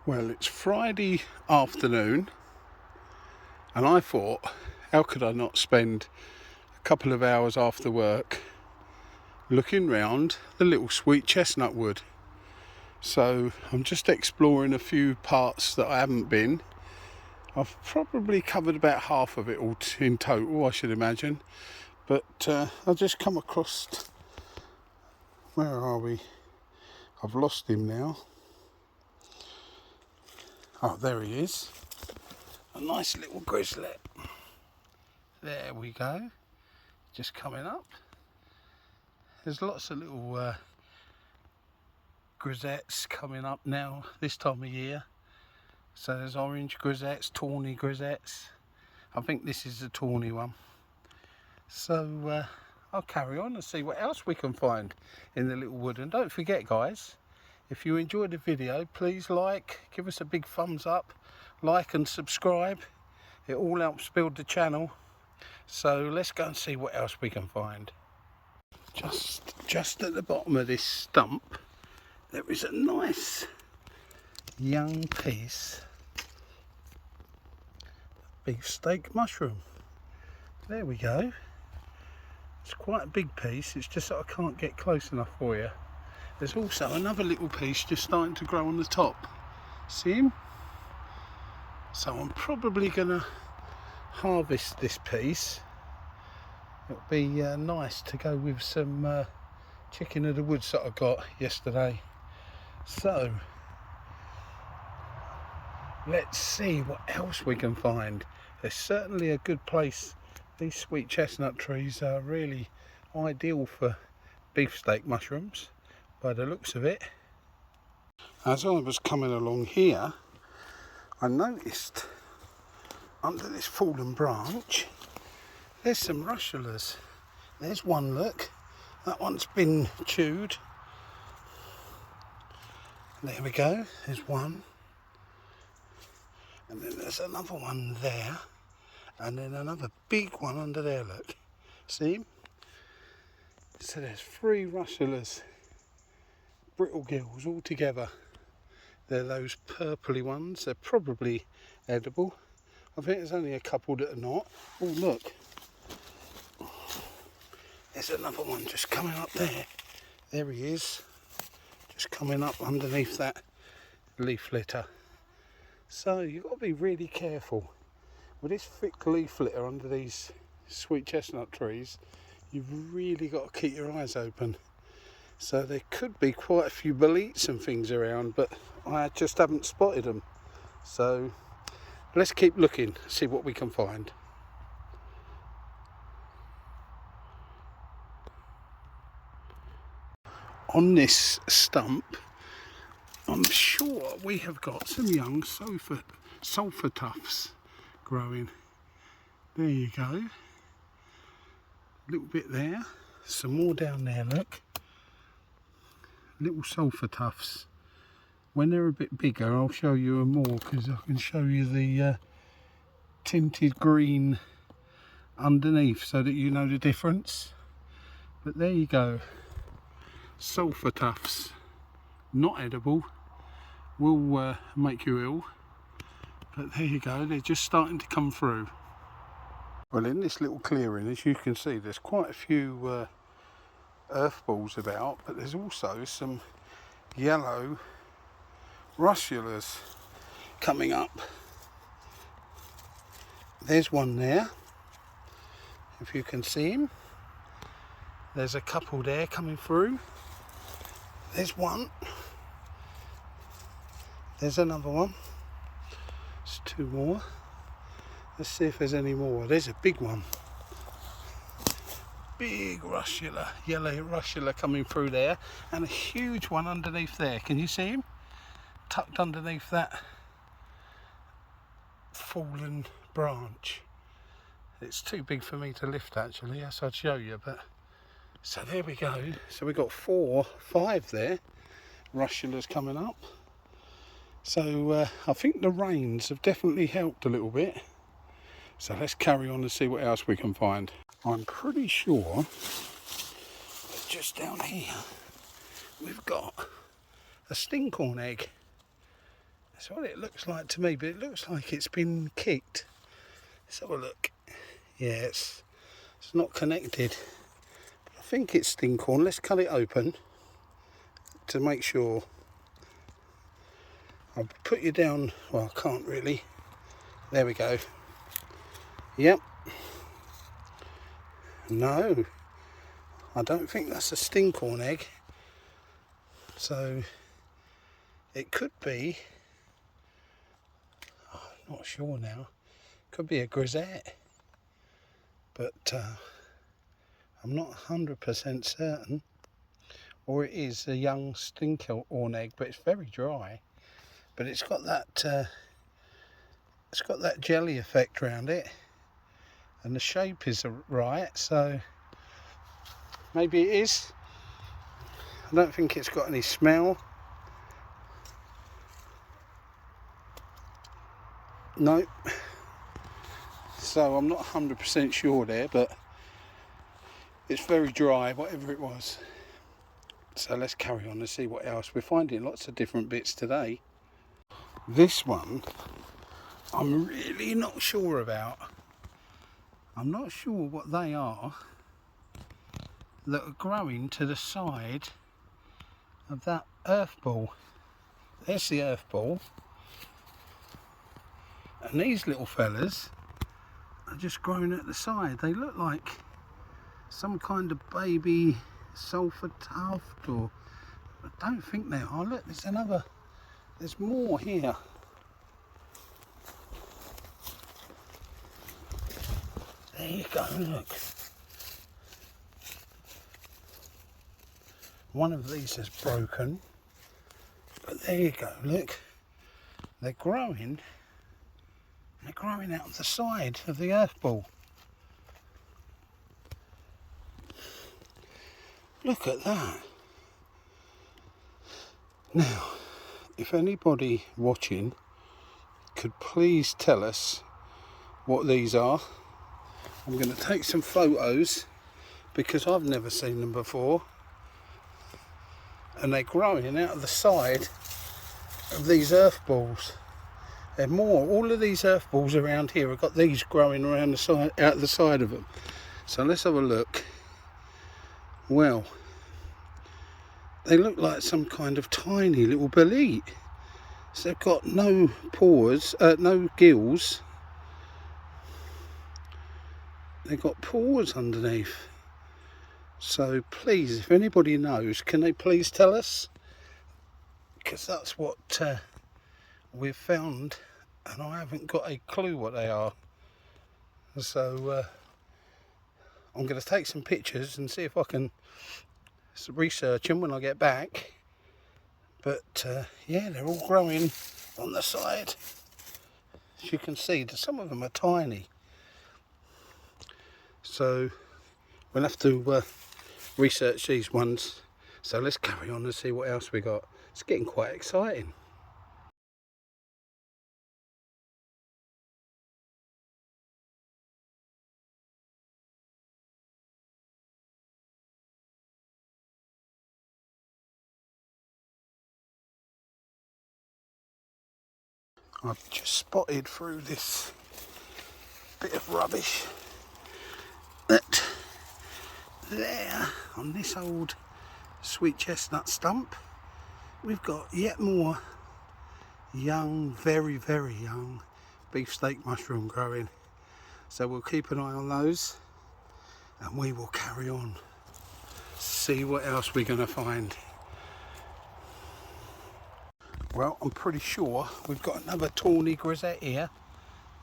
Well, it's Friday afternoon, and I thought, how could I not spend a couple of hours after work looking round the little Sweet Chestnut wood. So I'm just exploring a few parts that I haven't been. I've probably covered about half of it all in total, I should imagine. But I just come across, where are we? I've lost him now. Oh, there he is. A nice little grizzlet. There we go. Just coming up. There's lots of little grisettes coming up now this time of year. So there's orange grisettes, tawny grisettes. I think this is the tawny one. So I'll carry on and see what else we can find in the little wood. And don't forget, guys, if you enjoyed the video, please give us a big thumbs up, like and subscribe. It all helps build the channel. So let's go and see what else we can find. Just at the bottom of this stump, there is a nice young piece of beefsteak mushroom. There we go. It's quite a big piece, it's just that I can't get close enough for you. There's also another little piece just starting to grow on the top. See him? So I'm probably going to harvest this piece. It'll be nice to go with some chicken of the woods that I got yesterday. So let's see what else we can find. There's certainly a good place. These sweet chestnut trees are really ideal for beefsteak mushrooms by the looks of it. As I was coming along here, I noticed under this fallen branch there's some russulas. There's one, look, that one's been chewed. There we go, there's one. And then there's another one there. And then another big one under there, look. See him? So there's 3 russulas, brittle gills all together. They're those purpley ones. They're probably edible. I think there's only a couple that are not. Oh, look. There's another one just coming up there. There he is. Just coming up underneath that leaf litter. So you've got to be really careful. With this thick leaf litter under these sweet chestnut trees, you've really got to keep your eyes open. So there could be quite a few boletes and things around, but I just haven't spotted them. So let's keep looking, see what we can find. On this stump, I'm sure we have got some young sulphur tufts growing. There you go. A little bit there. Some more down there, look. Little sulphur tufts. When they're a bit bigger, I'll show you more, because I can show you the tinted green underneath so that you know the difference. But there you go. Sulphur tufts. Not edible. Will make you ill. But there you go, they're just starting to come through. Well, in this little clearing, as you can see, there's quite a few earth balls about, but there's also some yellow russulas coming up. There's one there, if you can see him. There's a couple there coming through. There's one. There's another one. There's 2 more. Let's see if there's any more. There's a big one. Big russula, yellow russula coming through there, and a huge one underneath there. Can you see him? Tucked underneath that fallen branch. It's too big for me to lift, actually. Yes, I'd show you, but so there we go. So we've got 5 there. Russulas coming up. So I think the rains have definitely helped a little bit. So let's carry on and see what else we can find. I'm pretty sure that just down here we've got a stinkhorn egg. That's what it looks like to me, but it looks like it's been kicked. Let's have a look. Yeah, it's not connected. But I think it's stinkhorn. Let's cut it open to make sure. I'll put you down. Well, I can't really. There we go. Yep. No, I don't think that's a stinkhorn egg. So it could be. Oh, I'm not sure now. Could be a grisette, but I'm not 100% certain. Or it is a young stinkhorn egg, but it's very dry. But it's got that jelly effect around it, and the shape is right. So maybe it is. I don't think it's got any smell. Nope. So I'm not 100% sure there, but it's very dry, whatever it was. So let's carry on and see what else. We're finding lots of different bits today. This one, I'm really not sure about. I'm not sure what they are that are growing to the side of that earth ball. There's the earth ball. And these little fellas are just growing at the side. They look like some kind of baby sulphur tuft, or I don't think they are. Look, there's more here. There you go, look. One of these is broken, but there you go, look. They're growing out the side of the earth ball. Look at that. Now, if anybody watching could please tell us what these are. I'm going to take some photos because I've never seen them before. And they're growing out of the side of these earth balls. They're more. All of these earth balls around here have got these growing around the side, out the side of them. So let's have a look. Well, they look like some kind of tiny little bolete. So they've got no pores, no gills. They've got pores underneath. So please, if anybody knows, can they please tell us? Because that's what we've found, and I haven't got a clue what they are. So I'm going to take some pictures and see if I can research them when I get back. But yeah, they're all growing on the side. As you can see, some of them are tiny. So we'll have to research these ones. So let's carry on and see what else we got. It's getting quite exciting. I've just spotted through this bit of rubbish that there on this old sweet chestnut stump we've got yet more young, very young beefsteak mushroom growing. So we'll keep an eye on those and we will carry on, see what else we're going to find. Well, I'm pretty sure we've got another tawny grisette here.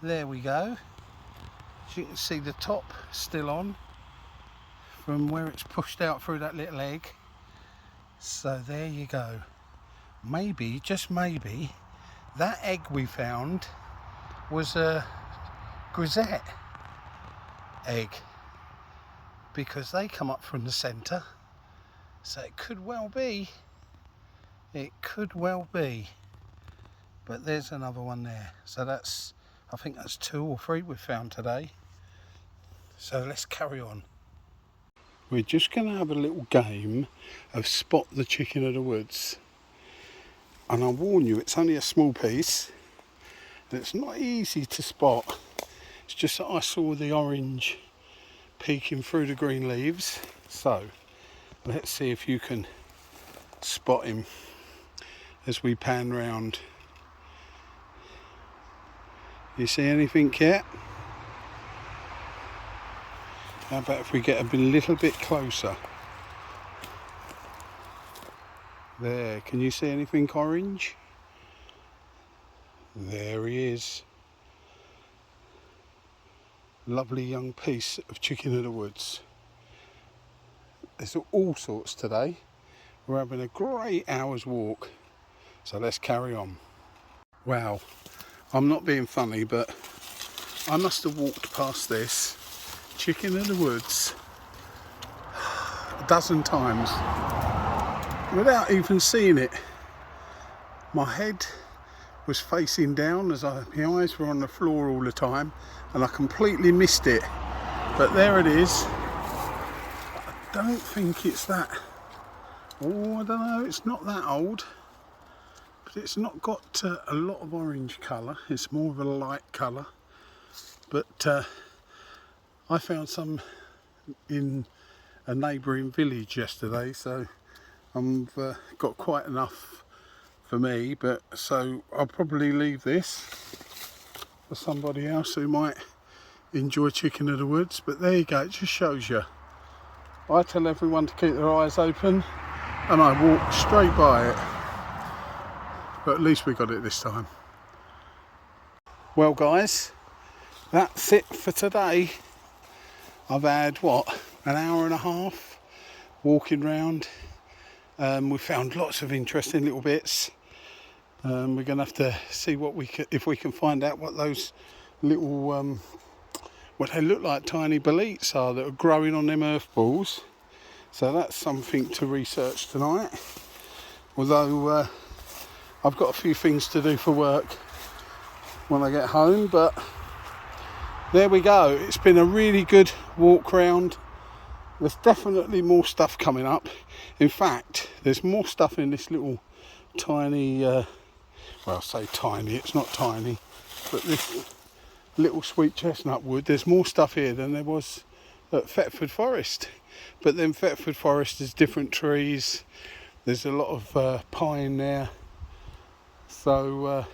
There we go. As you can see, the top still on from where it's pushed out through that little egg. So there you go. Maybe, just maybe, that egg we found was a grisette egg, because they come up from the centre. So it could well be. It could well be. But there's another one there. So that's, I think that's 2 or 3 we've found today. So let's carry on. We're just going to have a little game of spot the chicken of the woods. and I warn you, it's only a small piece, and it's not easy to spot. It's just that I saw the orange peeking through the green leaves. So let's see if you can spot him as we pan round. You see anything yet? How about if we get a little bit closer? There, can you see anything orange? There he is. Lovely young piece of chicken of the woods. There's all sorts today. We're having a great hour's walk. So let's carry on. Wow, I'm not being funny, but I must have walked past this chicken of the woods a dozen times without even seeing it. My head was facing down as my eyes were on the floor all the time, and I completely missed it. But there it is. I don't think it's that. Oh, I don't know. It's not that old, but it's not got a lot of orange colour. It's more of a light colour. But I found some in a neighbouring village yesterday, so I've got quite enough for me. But so I'll probably leave this for somebody else who might enjoy chicken of the woods. But there you go, it just shows you. I tell everyone to keep their eyes open, and I walk straight by it. But at least we got it this time. Well guys, that's it for today. I've had what, an hour and a half walking round. We found lots of interesting little bits. We're gonna have to see what if we can find out what those little what they look like tiny boletes are that are growing on them earth balls. So that's something to research tonight. Although I've got a few things to do for work when I get home, but there we go. It's been a really good walk round. There's definitely more stuff coming up. In fact, there's more stuff in this little tiny, well, I say tiny, it's not tiny, but this little sweet chestnut wood, there's more stuff here than there was at Thetford Forest. But then Thetford Forest is different trees. There's a lot of pine there. So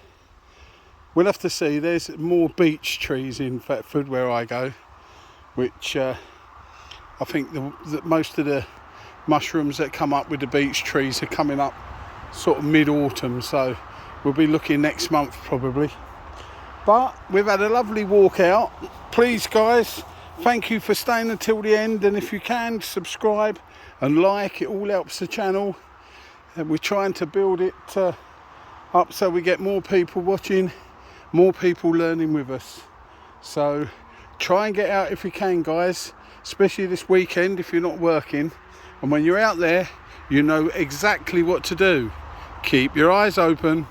we'll have to see. There's more beech trees in Thetford where I go, which I think that most of the mushrooms that come up with the beech trees are coming up sort of mid-autumn, so we'll be looking next month probably. But we've had a lovely walk out. Please guys, thank you for staying until the end, and if you can, subscribe and like. It all helps the channel, and we're trying to build it up so we get more people watching, more people learning with us. So try and get out if you can guys, especially this weekend if you're not working. And when you're out there, you know exactly what to do. Keep your eyes open.